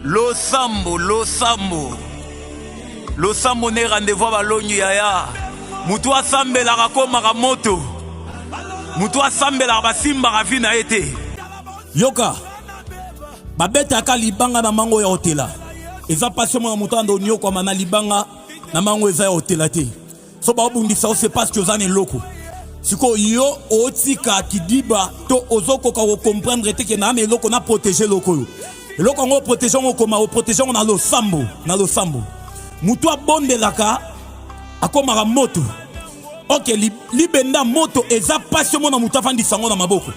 Losambo ne rendez-vous à Balonyu yaya. Mutu asambela rakoma moto. Mutu asambela basimba ravina ete. Yoka. Babeta ka libanga na mango ya hotela. Eza passion na mutu ando nyoko mana libanga na mango eza ya hotela te. So ba bundisa c'est parce que ozane loko. Siko yo otika kidiba to ozoko ka comprendre te ke na me loko na protéger loko yo. Loko ngo protéger ngo koma o protéger ngo na losambo. Mutu abondelaka akoma moto. Ok, libenda moto eza passion na mutu afandi sango na maboko.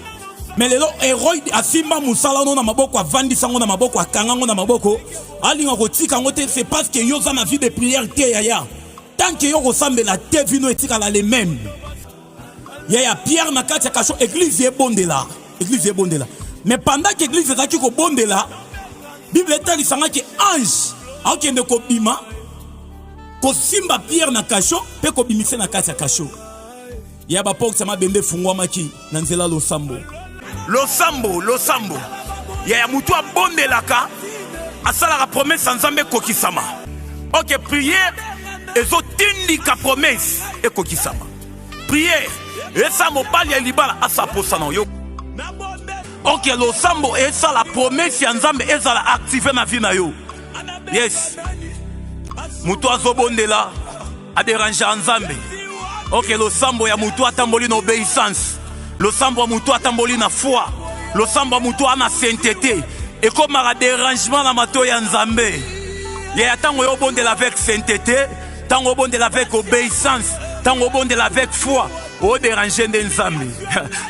Mais lelo héroïde asimba musala no na maboko avandi sango na maboko akangango na maboko. Alinga kotika ngo te c'est parce que yo za na vie de prière te yaya. Tant que yo ressemble te vino etika la les mêmes. Yaya Pierre na kati ya kasho église est bondela. Mais pendant que l'église estaki ko bondela, Bible tali sanga ki ange akende ko bima ko simba Pierre na kasho pe ko bimise na kati ya kasho. Ya ba pok sama bende fungwa maki na nzela losambo. Yaya mutu abondelaka asala la promesse nzambe kokisama. OK, prière ezo tindika promesse e kokisama. Prière esa mobali ya libala asa posana yo. OK, losambo esa la promesse ya nzambe eza la activer na vie na yo. Yes. Mutu azobondela a déranger nzambe. OK, losambo ya mutu atamboli na obéissance. Losambo ya mutu atamboli na foi. Losambo ya mutu ana sainteté. Et comme un dérangement na mato ya nzambe. Ya tango yo bondela avec sainteté, tango bondela avec obéissance, tango bondela avec foi. O déranger de nzambe.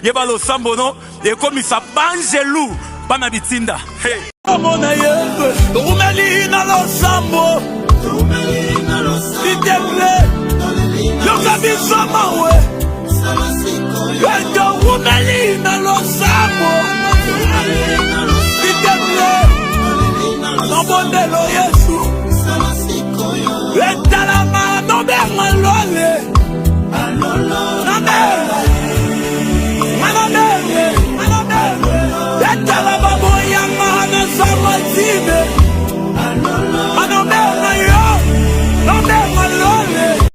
Yeba losambo no, et comme il s'abangelou, bana bitinda. Hey. Mona yebe, rumeli na losambo. S'il te plaît, yo kabisa mawe.